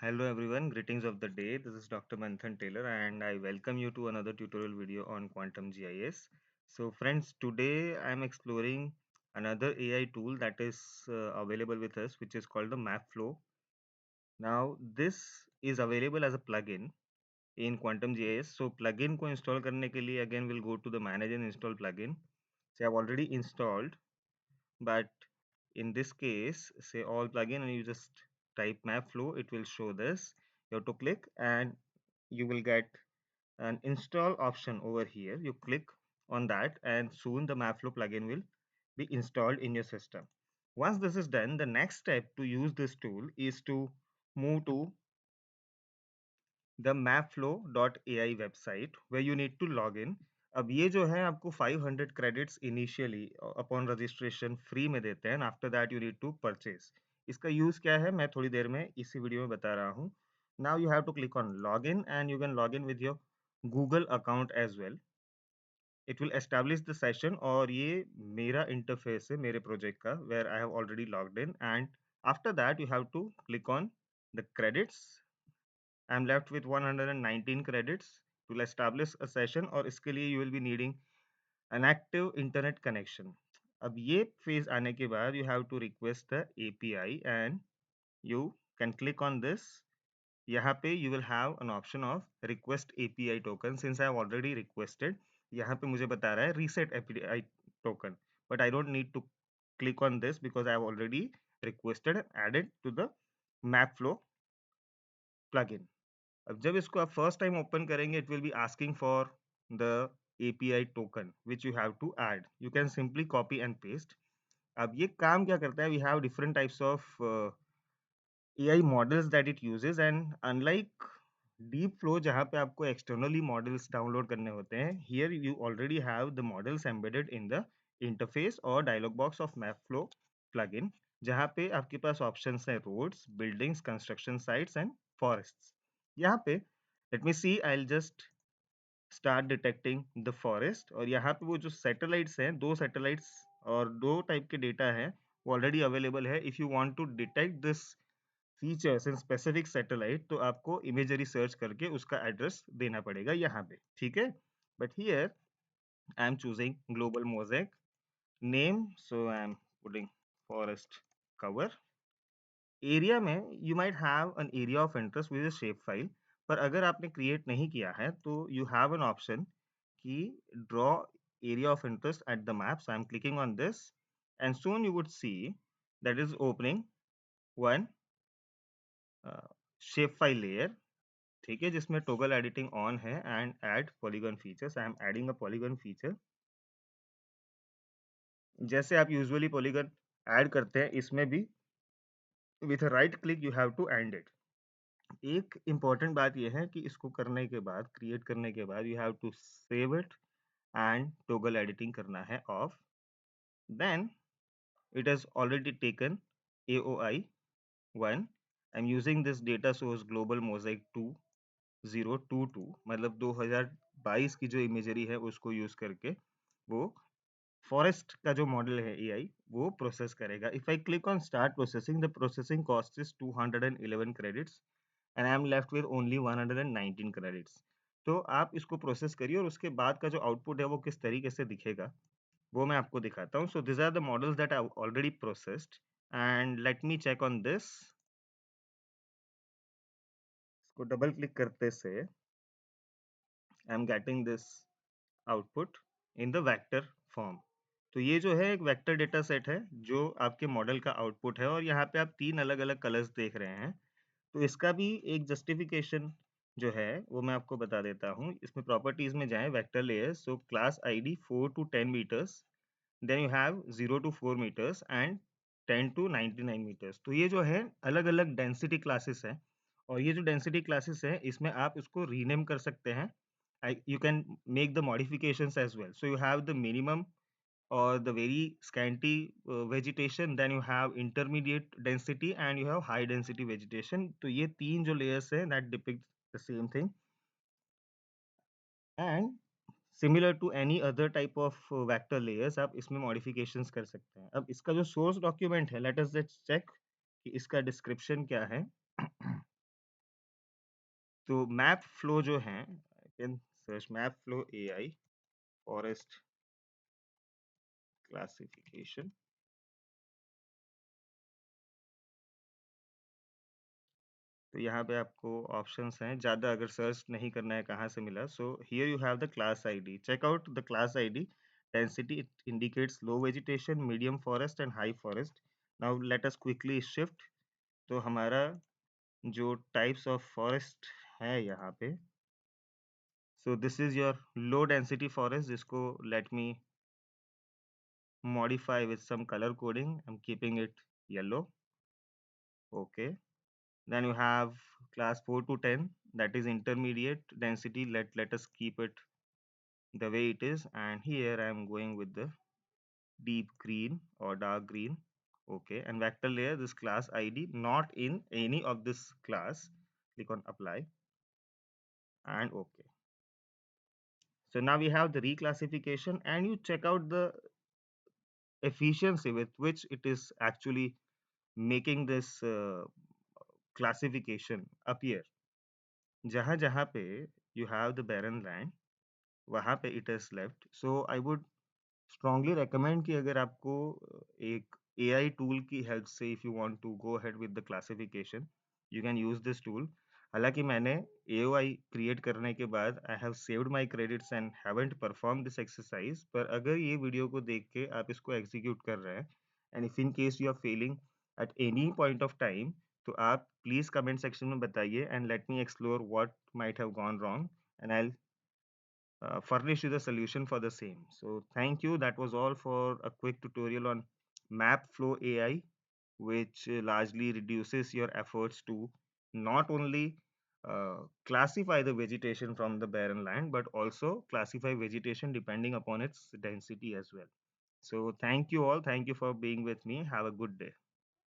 Hello everyone, greetings of the day. This is Dr. Manthan Taylor and I welcome you to another tutorial video on quantum GIS. So friends, today I am exploring another AI tool that is available with us, which is called the MAPFLOW. Now this is available as a plugin in quantum GIS. So plugin को install करने के लिए again we'll go to the manage and install plugin. So I've already installed, but in this case say all plugin and you just type MAPFLOW, it will show this. You have to click and you will get an install option over here. You click on that and soon the MAPFLOW plugin will be installed in your system. Once this is done, the next step to use this tool is to move to the mapflow.ai website where you need to log in. अब ये जो है आपको 500 credits initially upon registration free में देते हैं, and after that you need to purchase. इसका use क्या है मैं थोड़ी देर में इसी वीडियो में बता रहा हूँ. Now you have to click on login and you can log in with your Google account as well. It will establish the session और ये मेरा interface है मेरे project का where I have already logged in, and after that you have to click on the credits. I'm left with 119 credits to establish a session और इसके लिए you will be needing an active internet connection. अब ये phase आने के बाद you have to request the API and you can click on this. यहाँ पे you will have an option of request API token. Since I have already requested, यहाँ पे मुझे बता रहा है reset API token, but I don't need to click on this because I have already requested and added to the MapFlow plugin. अब जब इसको आप फर्स्ट टाइम ओपन करेंगे it will be asking for the API token which you have to add. You can simply copy and paste. अब ये काम क्या करता है, we have different types of AI models that it uses, and unlike deep flow जहाँ पे आपको externally models download करने होते हैं, here you already have the models embedded in the interface or dialog box of MapFlow plugin, जहाँ पे आपके पास options हैं roads, buildings, construction sites and forests. यहाँ पे let me see, I'll just start detecting the forest, और यहाँ पे वो जो satellites हैं, दो satellites और दो टाइप के डेटा हैं वो ऑलरेडी अवेलेबल है. If you want to detect this features in specific satellite तो आपको इमेजरी सर्च करके उसका एड्रेस देना पड़ेगा यहाँ पे, ठीक है. But here I am choosing global mosaic name, so I am putting forest cover. Area में you might have an area of interest with shape file, पर अगर आपने क्रिएट नहीं किया है तो यू हैव एन ऑप्शन कि draw area of interest at the map. So I am clicking on this and soon you would see that is opening one shape file layer, ठीक है, जिसमें टोगल एडिटिंग ऑन है and add polygon features. I am adding a polygon feature. जैसे आप usually polygon add करते हैं इसमें भी with right click you have to end it. एक इम्पॉर्टेंट बात यह है कि इसको करने के बाद, क्रिएट करने के बाद, you have to save it and toggle editing करना है off. Then it has already taken AOI 1. I am using this data source global mosaic 2022, मतलब 2022 की जो इमेजरी है उसको यूज करके वो फॉरेस्ट का जो मॉडल है AI वो प्रोसेस करेगा. If I click on start processing, the processing cost is 211 credits and I am left with only 119 credits. तो आप इसको प्रोसेस करिए और उसके बाद का जो आउटपुट है वो किस तरीके से दिखेगा वो मैं आपको दिखाता हूँ. So this are the models that I already processed and let me check on this. इसको डबल क्लिक करते से I am getting this output in the vector form. तो ये जो है एक वेक्टर डेटा सेट है जो आपके मॉडल का आउटपुट है और यहाँ पे आप तीन अलग अलग कलर्स देख रहे हैं. तो इसका भी एक जस्टिफिकेशन जो है वो मैं आपको बता देता हूँ. इसमें प्रॉपर्टीज में जाएं, vector layer, so class ID 4 to 10 metres, then you have 0 to 4 metres and 10 to 99 metres. तो ये जो है अलग अलग डेंसिटी क्लासेस है और ये जो डेंसिटी क्लासेस है इसमें आप इसको रीनेम कर सकते हैं. You can make the modifications as well. So you have the minimum or the very scanty vegetation, then you have intermediate density and you have high density vegetation. तो ये तीन जो layers हैं that depict the same thing and similar to any other type of vector layers आप इसमें modifications कर सकते हैं. अब इसका जो source document है, let us just check कि इसका description क्या है. तो मैप फ्लो जो है, I can search map flow AI forest classification. तो यहाँ पे आपको ऑप्शंस हैं, ज़्यादा अगर सर्च नहीं करना है कहाँ से मिला। So here you have the class ID, check out the class ID. Density it indicates low vegetation, medium forest and high forest. Now let us quickly shift. तो हमारा जो टाइप्स ऑफ फॉरेस्ट है यहाँ पे, so this is your low density forest, जिसको let me modify with some color coding. I'm keeping it yellow. Okay. Then you have class 4 to 10, that is intermediate density. Let us keep it the way it is. And here I'm going with the deep green or dark green. Okay. And vector layer, this class ID not in any of this class. Click on apply and okay. So now we have the reclassification, and you check out the efficiency with which it is actually making this classification appear. जहाँ जहाँ पे you have the barren land, वहाँ पे it is left. So I would strongly recommend कि अगर आपको एक AI tool की help से if you want to go ahead with the classification, you can use this tool. हालांकि मैंने AOI create करने के बाद I have saved my credits and haven't performed this exercise, पर अगर ये वीडियो को देख के आप इसको execute कर रहे हैं and if in case you are failing at any point of time, तो आप प्लीज कमेंट सेक्शन में बताइए and let me explore what might have gone wrong, and I'll furnish you the solution for the same. So thank you. That was all for a quick tutorial on MapFlow AI, which largely reduces your efforts to not only classify the vegetation from the barren land, but also classify vegetation depending upon its density as well. So thank you all. Thank you for being with me. Have a good day.